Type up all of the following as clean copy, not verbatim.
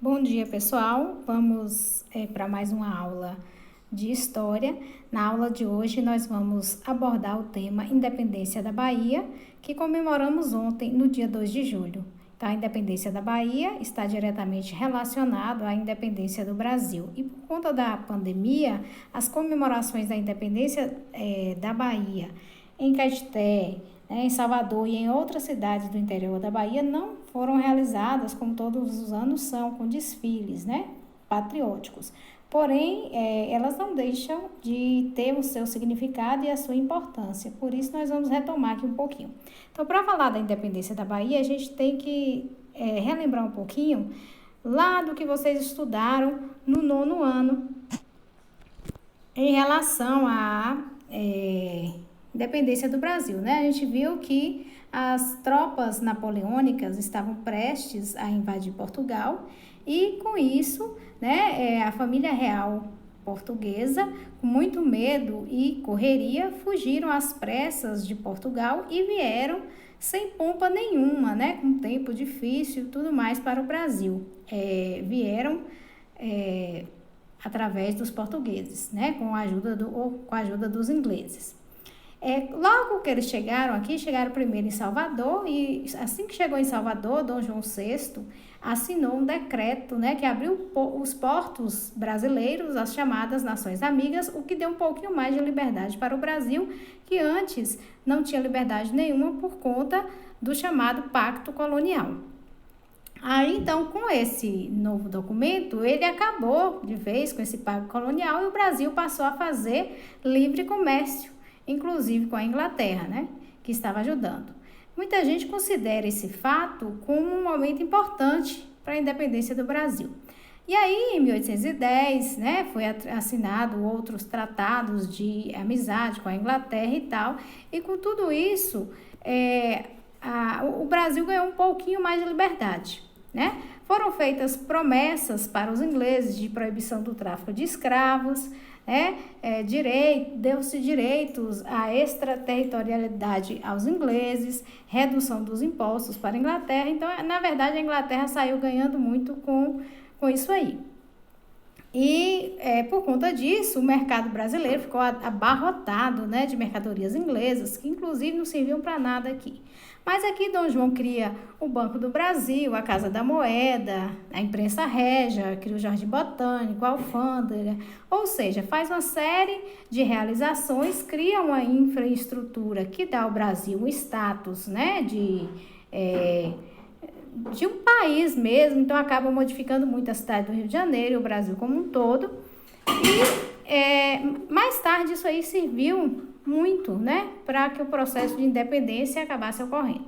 Bom dia, pessoal. Vamos para mais uma aula de história. Na aula de hoje, nós vamos abordar o tema Independência da Bahia, que comemoramos ontem, no dia 2 de julho. Então, a independência da Bahia está diretamente relacionada à independência do Brasil. E por conta da pandemia, as comemorações da independência da Bahia em Caeté, em Salvador e em outras cidades do interior da Bahia não foram realizadas como todos os anos são, com desfiles, patrióticos. Porém, elas não deixam de ter o seu significado e a sua importância. Por isso, nós vamos retomar aqui um pouquinho. Então, para falar da independência da Bahia, a gente tem que relembrar um pouquinho lá do que vocês estudaram no 9º ano em relação à independência do Brasil, A gente viu que as tropas napoleônicas estavam prestes a invadir Portugal e, com isso, a família real portuguesa, com muito medo e correria, fugiram às pressas de Portugal e vieram sem pompa nenhuma, com tempo difícil e tudo mais para o Brasil. Vieram através dos portugueses, com a ajuda dos ingleses. Logo que eles chegaram aqui, chegaram primeiro em Salvador e assim que chegou em Salvador, Dom João VI assinou um decreto, que abriu os portos brasileiros às chamadas Nações Amigas, o que deu um pouquinho mais de liberdade para o Brasil, que antes não tinha liberdade nenhuma por conta do chamado Pacto Colonial. Aí, então, com esse novo documento, ele acabou de vez com esse Pacto Colonial e o Brasil passou a fazer livre comércio, inclusive com a Inglaterra, que estava ajudando. Muita gente considera esse fato como um momento importante para a independência do Brasil. E aí, em 1810, foi assinado outros tratados de amizade com a Inglaterra e tal, e com tudo isso, o Brasil ganhou um pouquinho mais de liberdade, Foram feitas promessas para os ingleses de proibição do tráfico de escravos, deu-se direitos à extraterritorialidade aos ingleses, redução dos impostos para a Inglaterra. Então, na verdade, a Inglaterra saiu ganhando muito com isso aí. E, por conta disso, o mercado brasileiro ficou abarrotado, de mercadorias inglesas, que inclusive não serviam para nada aqui. Mas aqui Dom João cria o Banco do Brasil, a Casa da Moeda, a imprensa régia, cria o Jardim Botânico, a alfândega, ou seja, faz uma série de realizações, cria uma infraestrutura que dá ao Brasil um status, de um país mesmo, então acaba modificando muito a cidade do Rio de Janeiro e o Brasil como um todo. E mais tarde isso aí serviu muito, para que o processo de independência acabasse ocorrendo.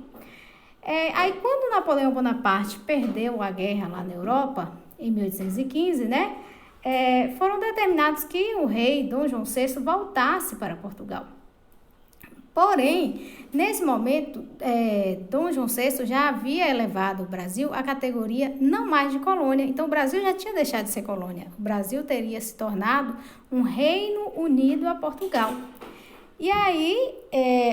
Aí quando Napoleão Bonaparte perdeu a guerra lá na Europa, em 1815, foram determinados que o rei Dom João VI voltasse para Portugal. Porém, nesse momento, Dom João VI já havia elevado o Brasil à categoria não mais de colônia. Então, o Brasil já tinha deixado de ser colônia. O Brasil teria se tornado um reino unido a Portugal. E aí,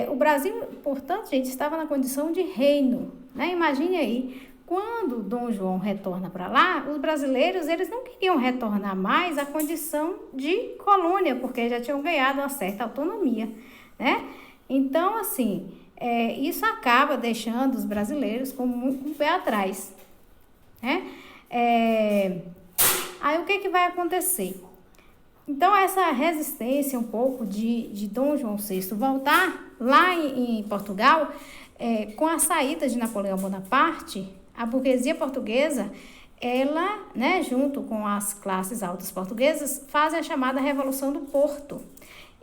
o Brasil, portanto, gente, estava na condição de reino. Imagine aí, quando Dom João retorna para lá, os brasileiros eles não queriam retornar mais à condição de colônia, porque já tinham ganhado uma certa autonomia, Então, assim, isso acaba deixando os brasileiros com um pé atrás, Aí, o que vai acontecer? Então, essa resistência um pouco de Dom João VI voltar lá em Portugal, com a saída de Napoleão Bonaparte, a burguesia portuguesa, ela, junto com as classes altas portuguesas, faz a chamada Revolução do Porto.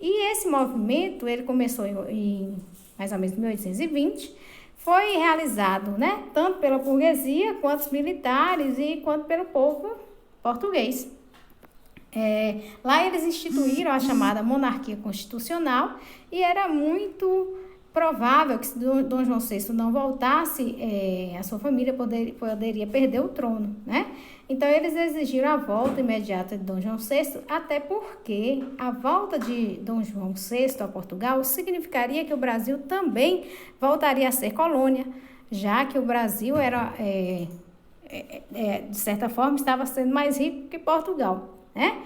E esse movimento, ele começou em mais ou menos 1820, foi realizado, tanto pela burguesia, quanto os militares e quanto pelo povo português. Lá eles instituíram a chamada monarquia constitucional e era muito provável que se Dom João VI não voltasse, a sua família poderia perder o trono, Então, eles exigiram a volta imediata de Dom João VI, até porque a volta de Dom João VI a Portugal significaria que o Brasil também voltaria a ser colônia, já que o Brasil era de certa forma, estava sendo mais rico que Portugal, né?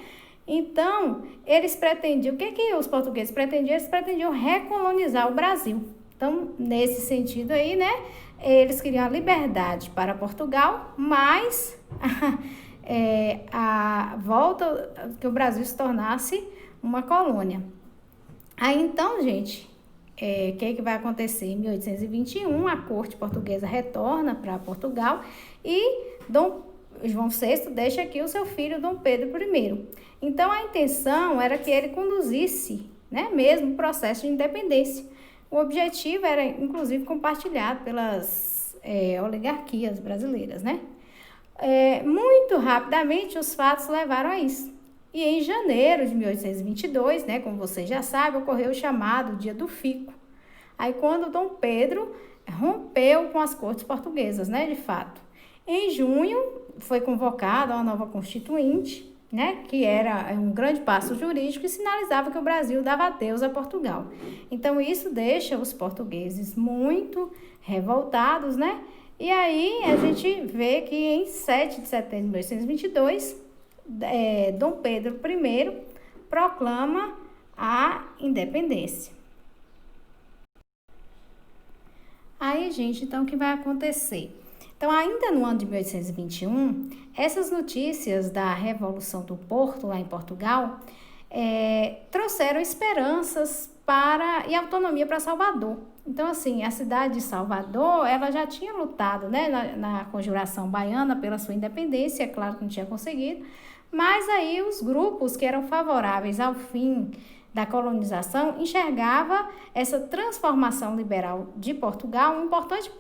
Então, eles pretendiam, o que que os portugueses pretendiam? Eles pretendiam recolonizar o Brasil. Então, nesse sentido aí, né, eles queriam a liberdade para Portugal, mas a volta que o Brasil se tornasse uma colônia. Aí, então, gente, o que vai acontecer? Em 1821, a corte portuguesa retorna para Portugal e Dom João VI deixa aqui o seu filho Dom Pedro I. Então, a intenção era que ele conduzisse, né, mesmo o processo de independência. O objetivo era, inclusive, compartilhado pelas oligarquias brasileiras, né? Muito rapidamente, os fatos levaram a isso. E em janeiro de 1822, né, como vocês já sabem, ocorreu o chamado Dia do Fico. Aí, quando Dom Pedro rompeu com as cortes portuguesas, né, de fato. Em junho, foi convocada uma nova constituinte, né, que era um grande passo jurídico e sinalizava que o Brasil dava adeus a Portugal. Então, isso deixa os portugueses muito revoltados, né? E aí, a gente vê que em 7 de setembro de 1822, Dom Pedro I proclama a independência. Aí, gente, então, o que vai acontecer? Então, ainda no ano de 1821, essas notícias da Revolução do Porto, lá em Portugal, trouxeram esperanças e autonomia para Salvador. Então, assim, a cidade de Salvador, ela já tinha lutado, né, na Conjuração Baiana pela sua independência, claro que não tinha conseguido, mas aí os grupos que eram favoráveis ao fim da colonização enxergava essa transformação liberal de Portugal um importante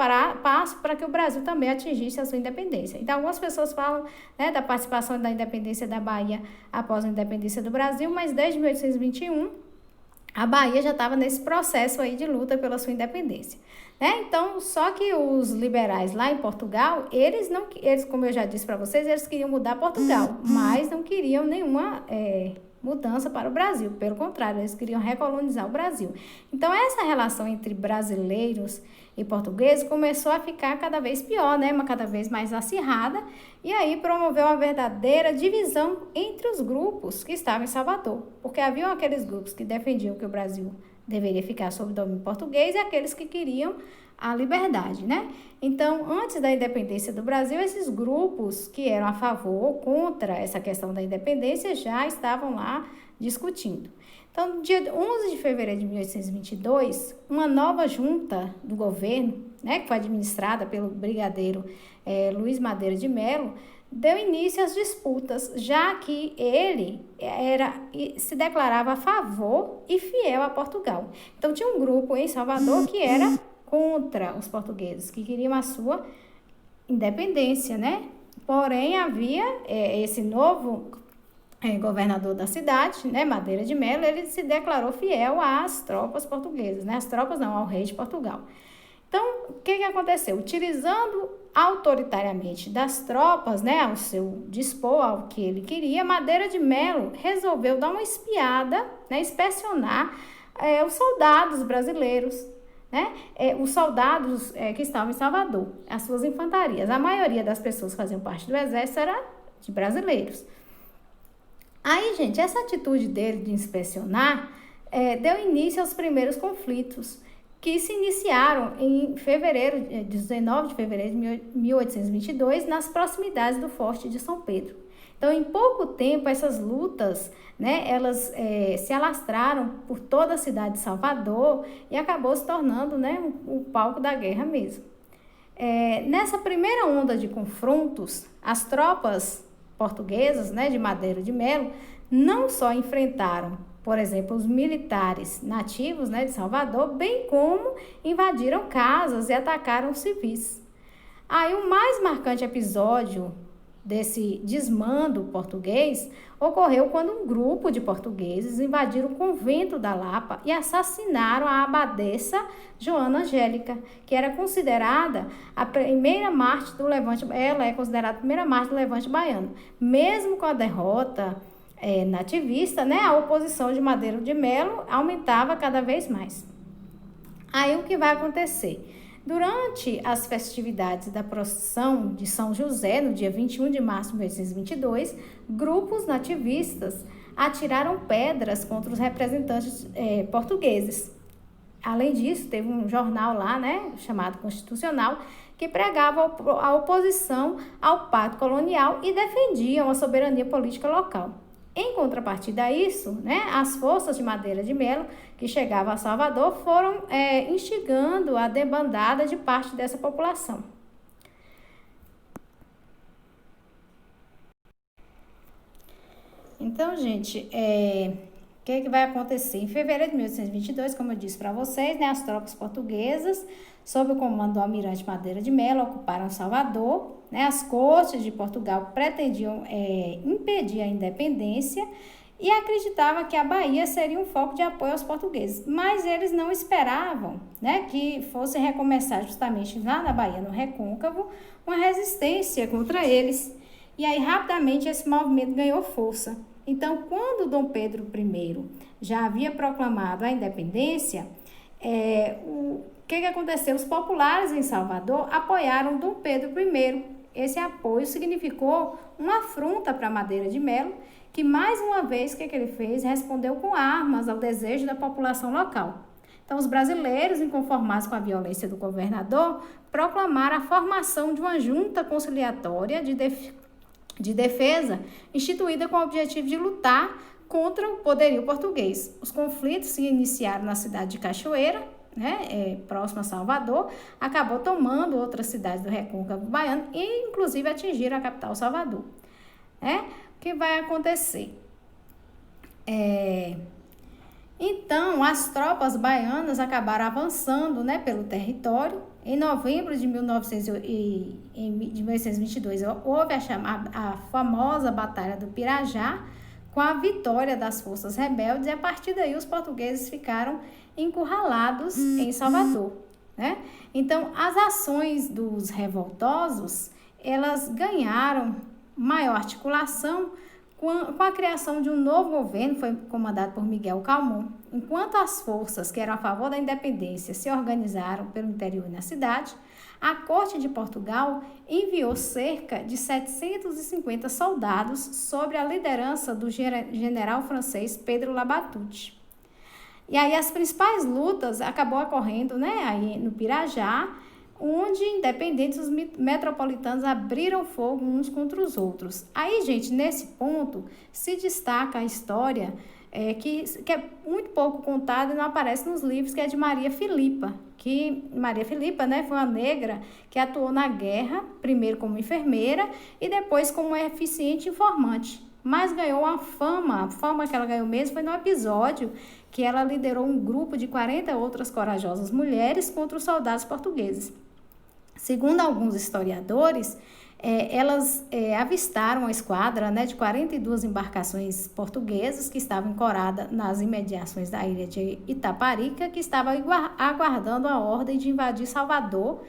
passo para que o Brasil também atingisse a sua independência. Então, algumas pessoas falam, né, da participação da independência da Bahia após a independência do Brasil, mas desde 1821, a Bahia já estava nesse processo aí de luta pela sua independência. Né? Então, só que os liberais lá em Portugal, eles, como eu já disse para vocês, eles queriam mudar Portugal, mas não queriam nenhuma mudança para o Brasil. Pelo contrário, eles queriam recolonizar o Brasil. Então, essa relação entre brasileiros e portugueses começou a ficar cada vez pior, né? Cada vez mais acirrada, e aí promoveu uma verdadeira divisão entre os grupos que estavam em Salvador, porque haviam aqueles grupos que defendiam que o Brasil deveria ficar sob domínio português e aqueles que queriam a liberdade, né? Então, antes da independência do Brasil, esses grupos que eram a favor ou contra essa questão da independência já estavam lá discutindo. Então, no dia 11 de fevereiro de 1822, uma nova junta do governo, né, que foi administrada pelo brigadeiro Luiz Madeira de Mello, deu início às disputas, já que ele se declarava a favor e fiel a Portugal. Então, tinha um grupo em Salvador que era contra os portugueses, que queriam a sua independência, né? Porém, havia esse novo governador da cidade, né, Madeira de Mello, ele se declarou fiel às tropas portuguesas, né? As tropas não, ao rei de Portugal. Então, o que aconteceu? Utilizando autoritariamente das tropas, né, ao seu dispor, ao que ele queria, Madeira de Mello resolveu dar uma espiada, né, inspecionar os soldados brasileiros, né, os soldados que estavam em Salvador, as suas infantarias. A maioria das pessoas que faziam parte do exército era de brasileiros. Aí, gente, essa atitude dele de inspecionar deu início aos primeiros conflitos, que se iniciaram em 19 de fevereiro de 1822, nas proximidades do Forte de São Pedro. Então, em pouco tempo, essas lutas, né, elas se alastraram por toda a cidade de Salvador e acabou se tornando, né, o palco da guerra mesmo. Nessa primeira onda de confrontos, as tropas portuguesas, né, de Madeira de Mello, não só enfrentaram, por exemplo, os militares nativos, né, de Salvador, bem como invadiram casas e atacaram civis. Aí o mais marcante episódio desse desmando português ocorreu quando um grupo de portugueses invadiram o convento da Lapa e assassinaram a abadesa Joana Angélica, que era considerada a primeira mártir do Levante. Ela é considerada a primeira mártir do Levante baiano. Mesmo com a derrota nativista, né, a oposição de Madeira de Mello aumentava cada vez mais. Aí o que vai acontecer? Durante as festividades da procissão de São José, no dia 21 de março de 1822, grupos nativistas atiraram pedras contra os representantes portugueses. Além disso, teve um jornal lá, né, chamado Constitucional, que pregava a oposição ao pacto colonial e defendia uma soberania política local. Em contrapartida a isso, né, as forças de Madeira de Melo, que chegavam a Salvador, foram instigando a debandada de parte dessa população. Então, gente, o que vai acontecer? Em fevereiro de 1822, como eu disse para vocês, né, as tropas portuguesas, sob o comando do almirante Madeira de Melo, ocuparam Salvador. Né, as cortes de Portugal pretendiam impedir a independência e acreditavam que a Bahia seria um foco de apoio aos portugueses. Mas eles não esperavam, né, que fosse recomeçar justamente lá na Bahia, no Recôncavo, uma resistência contra eles. E aí, rapidamente, esse movimento ganhou força. Então, quando Dom Pedro I já havia proclamado a independência, o que aconteceu? Os populares em Salvador apoiaram Dom Pedro I. Esse apoio significou uma afronta para Madeira de Melo, que mais uma vez, o que ele fez? Respondeu com armas ao desejo da população local. Então, os brasileiros, inconformados com a violência do governador, proclamaram a formação de uma junta conciliatória de defesa, instituída com o objetivo de lutar contra o poderio português. Os conflitos se iniciaram na cidade de Cachoeira, né, próximo a Salvador, acabou tomando outras cidades do Recôncavo Baiano e, inclusive, atingiram a capital, Salvador. O que vai acontecer? Então, as tropas baianas acabaram avançando, né, pelo território. Em novembro de 1822, houve a famosa Batalha do Pirajá, com a vitória das forças rebeldes, e a partir daí os portugueses ficaram encurralados em Salvador. Né? Então, as ações dos revoltosos, elas ganharam maior articulação com a criação de um novo governo, foi comandado por Miguel Calmon. Enquanto as forças que eram a favor da independência se organizaram pelo interior e na cidade, a corte de Portugal enviou cerca de 750 soldados sob a liderança do general francês Pedro Labatut. E aí as principais lutas acabou ocorrendo, né, aí no Pirajá, onde independentes os metropolitanos abriram fogo uns contra os outros. Aí, gente, nesse ponto se destaca a história que é muito pouco contada e não aparece nos livros, que é de Maria Filipa, né, foi uma negra que atuou na guerra, primeiro como enfermeira e depois como eficiente informante. Mas ganhou a fama que ela ganhou mesmo foi no episódio que ela liderou um grupo de 40 outras corajosas mulheres contra os soldados portugueses. Segundo alguns historiadores, elas avistaram uma esquadra, né, de 42 embarcações portuguesas que estavam ancoradas nas imediações da ilha de Itaparica, que estavam aguardando a ordem de invadir Salvador.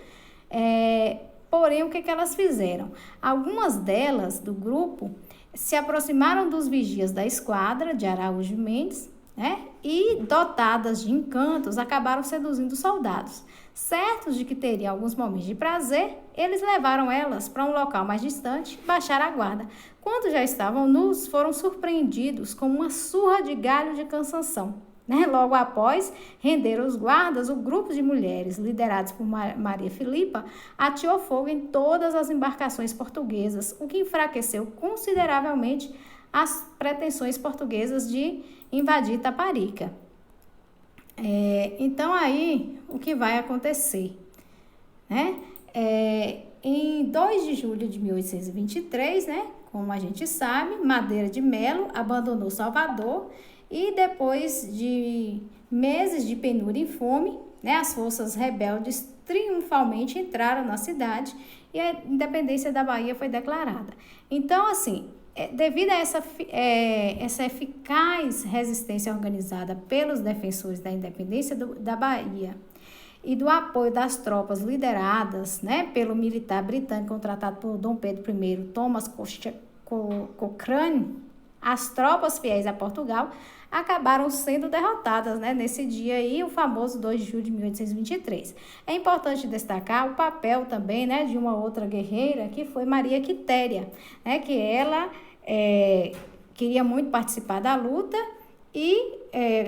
Porém, o que elas fizeram? Algumas delas, do grupo, se aproximaram dos vigias da esquadra de Araújo Mendes, né, e, dotadas de encantos, acabaram seduzindo os soldados. Certos de que teriam alguns momentos de prazer, eles levaram elas para um local mais distante e baixaram a guarda. Quando já estavam nus, foram surpreendidos com uma surra de galho de cansanção. Né? Logo após renderam os guardas, o grupo de mulheres, liderados por Maria Filipa, ateou fogo em todas as embarcações portuguesas, o que enfraqueceu consideravelmente as pretensões portuguesas de invadir Itaparica. Então, aí, o que vai acontecer? Né? Em 2 de julho de 1823, né, como a gente sabe, Madeira de Melo abandonou Salvador e depois de meses de penúria e fome, né, as forças rebeldes triunfalmente entraram na cidade e a independência da Bahia foi declarada. Então, assim, devido a essa eficaz resistência organizada pelos defensores da independência da Bahia e do apoio das tropas lideradas, né, pelo militar britânico contratado por Dom Pedro I, Thomas Cochrane, as tropas fiéis a Portugal acabaram sendo derrotadas, né, nesse dia aí, o famoso 2 de julho de 1823. É importante destacar o papel também, né, de uma outra guerreira, que foi Maria Quitéria, né, que ela queria muito participar da luta e,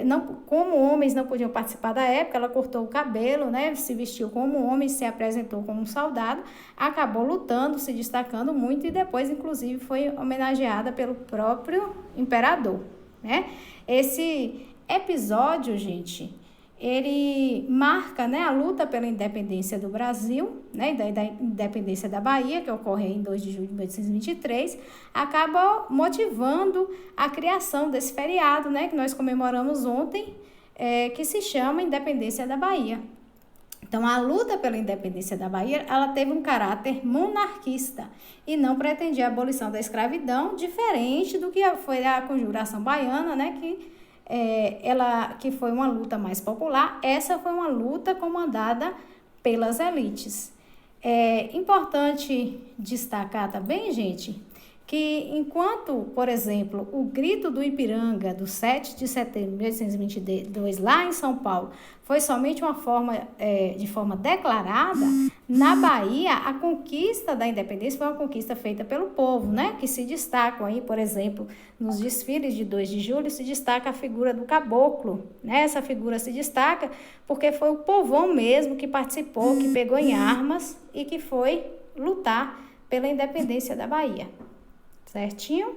não, como homens não podiam participar da época, ela cortou o cabelo, né, se vestiu como homem, se apresentou como um soldado, acabou lutando, se destacando muito e depois, inclusive, foi homenageada pelo próprio imperador, né? Esse episódio, gente, ele marca, né, a luta pela independência do Brasil, né, da independência da Bahia, que ocorre em 2 de julho de 1823, acaba motivando a criação desse feriado, né, que nós comemoramos ontem, que se chama Independência da Bahia. Então, a luta pela independência da Bahia, ela teve um caráter monarquista e não pretendia a abolição da escravidão, diferente do que foi a Conjuração Baiana, né, que foi uma luta mais popular. Essa foi uma luta comandada pelas elites. É importante destacar também, gente, que enquanto, por exemplo, o grito do Ipiranga, do 7 de setembro de 1822, lá em São Paulo, foi somente de forma declarada, na Bahia, a conquista da independência foi uma conquista feita pelo povo, né? Que se destacam aí, por exemplo, nos desfiles de 2 de julho, se destaca a figura do caboclo, né? Essa figura se destaca porque foi o povão mesmo que participou, que pegou em armas e que foi lutar pela independência da Bahia. Certinho?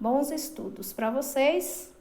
Bons estudos para vocês.